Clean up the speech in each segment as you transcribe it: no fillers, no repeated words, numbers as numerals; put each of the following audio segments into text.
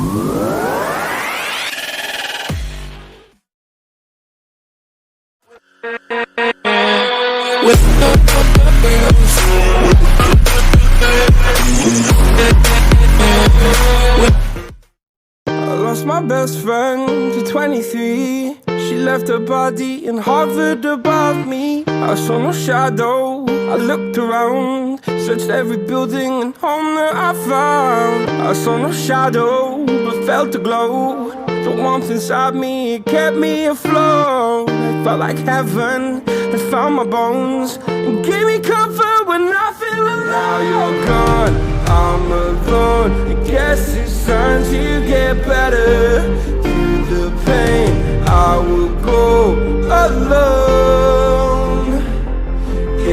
I lost my best friend to 23. She left her body in Harvard above me. I saw no shadow, I looked around, searched every building and home that I found. I saw no shadow, but felt a glow. The warmth inside me, it kept me afloat. It felt like heaven had found my bones and gave me comfort when I feel alone. Now you're gone, I'm alone. I guess it's time to get better. Through the pain, I will go alone.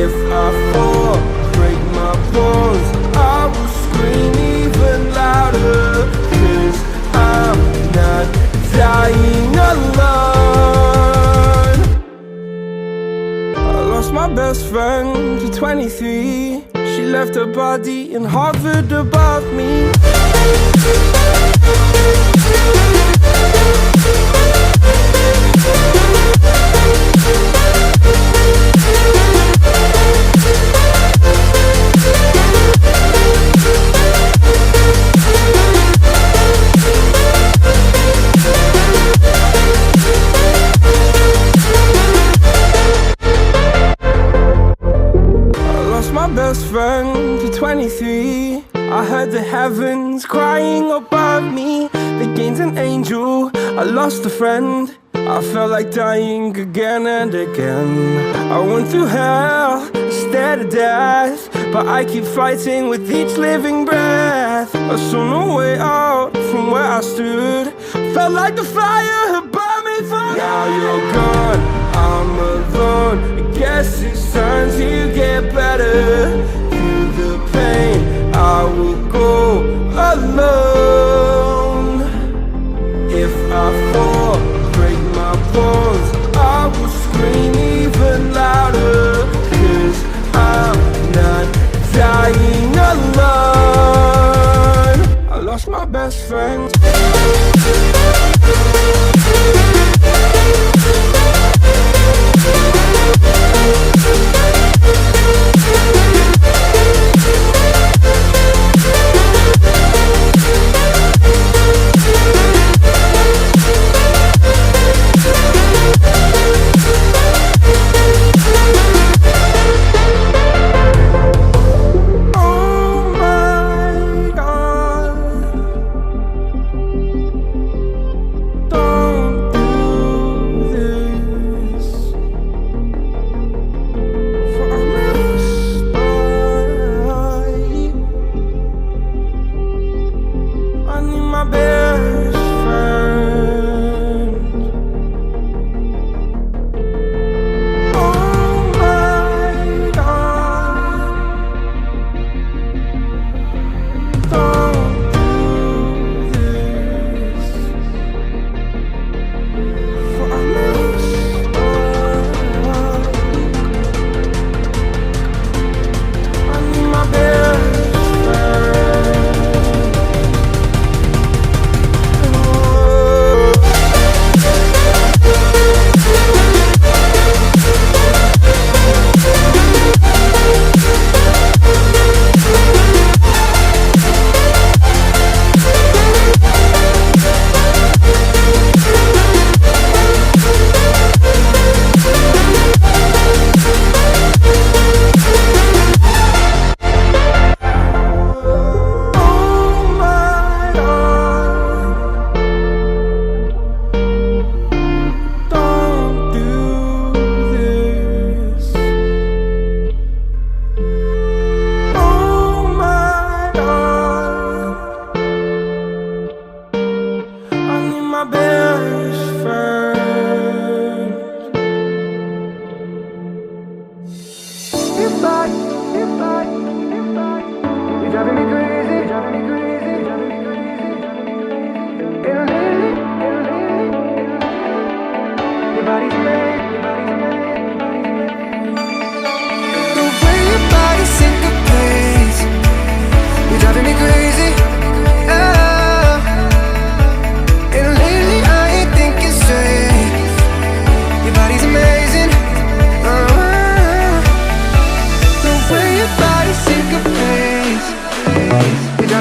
If I fall, break my bones, I will scream even louder. 'Cause I'm not dying alone. I lost my best friend to 23. She left her body in Harvard above me. My best friend to 23. I heard the heavens crying above me. They gained an angel, I lost a friend. I felt like dying again and again. I went through hell, stared at death, but I keep fighting with each living breath. I saw no way out from where I stood. Felt like the fire had burned me for good. Now you're gone, I'm alone. I guess it's time to get better. Through the pain, I will go alone. If I fall, break my bones, I will scream even louder. 'Cause I'm not dying alone. I lost my best friend.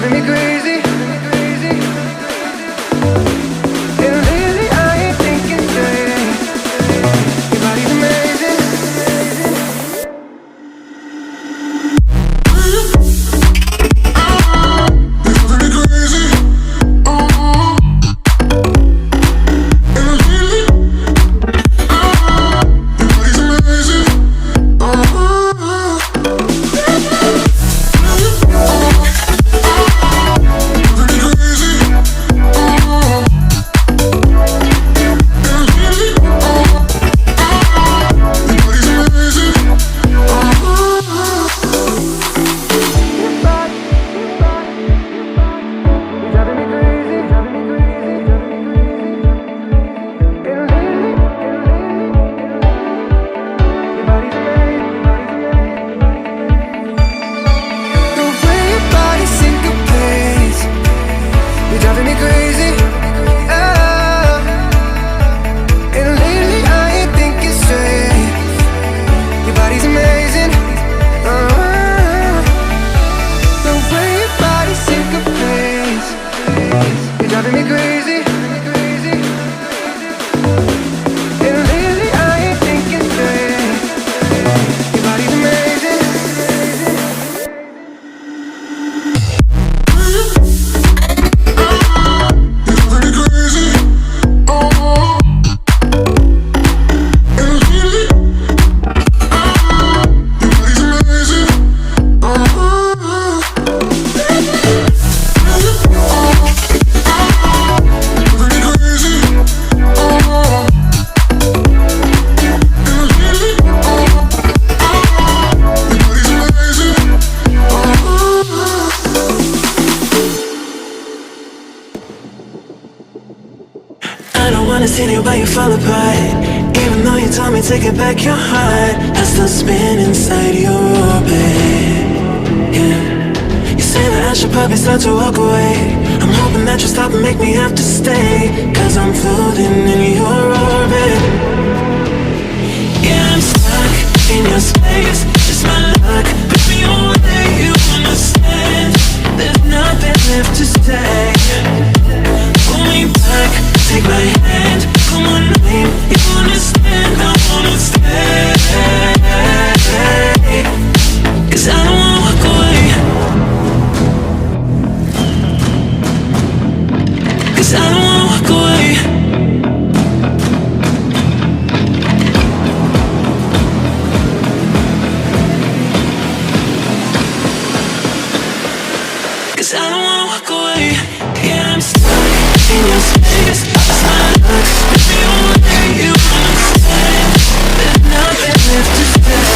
driving me crazy. And lately I ain't thinking straight. Your body's amazing. Fall apart. Even though you told me to get back your heart, I still spin inside your orbit. Yeah. You say that I should probably start to walk away. I'm hoping that you stop and make me have to stay, 'cause I'm floating in your orbit. Yeah, I'm stuck in your space. Just my luck. Put me away, you understand. There's nothing left to say. Pull me back, take my hand. Come on, name, you understand, I wanna stay. 'Cause I don't wanna walk away. 'Cause I don't wanna walk away. 'Cause I don't wanna walk away. Yeah, I'm stuck in your space. It's my luck. If you only you understand, there's nothing left to say.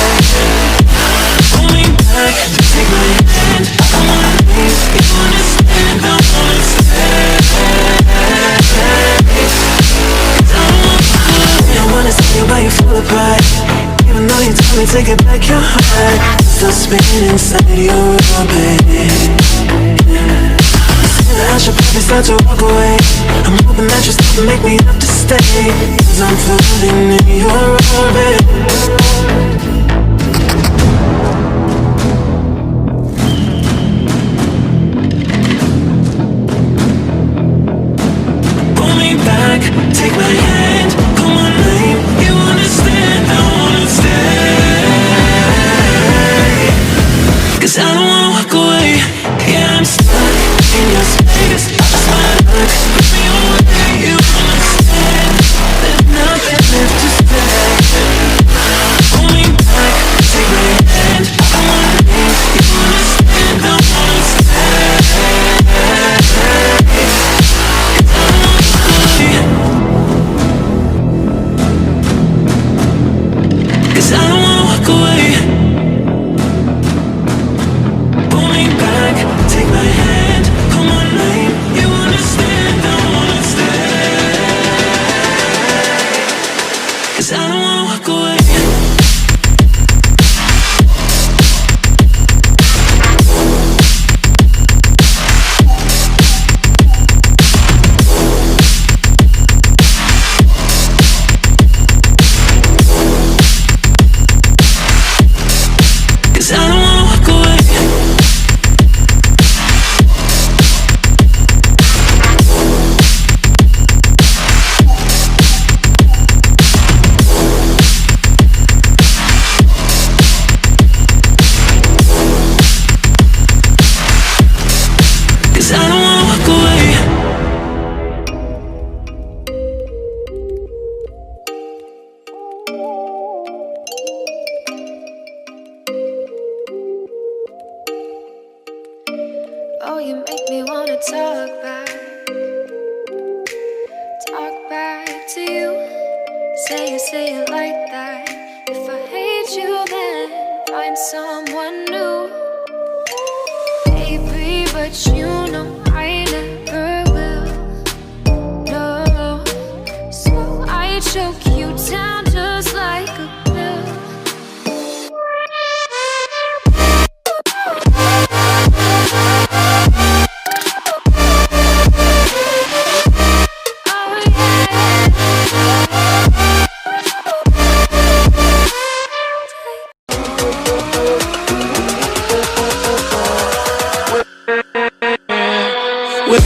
Pull me back, take my hand. I wanna leave. You understand, I wanna stay. 'Cause I don't wanna walk away. I wanna see you while you fall apart. Even though you told me to get back your heart, still spinning inside your orbit. I should probably start to walk away. I'm hoping that you stop and make me have to stay, 'cause I'm floating in your orbit. Pull me back, take my hand. Come on, name, you understand, I wanna stay. 'Cause I don't wanna walk away. Yeah, I'm stuck in your space. It's my luck. Put me away, you understand. There's nothing left to say. Pull me back, take my hand. I wanna leave. You understand, I wanna stay. 'Cause I don't wanna walk away. 'Cause I don't wanna walk away. 'cause I don't wanna walk away. Oh, you make me wanna talk back to you. Say it like that. If I hate you, then find someone new. Baby, but you know I never will. No, so I choke you down just like a pill. With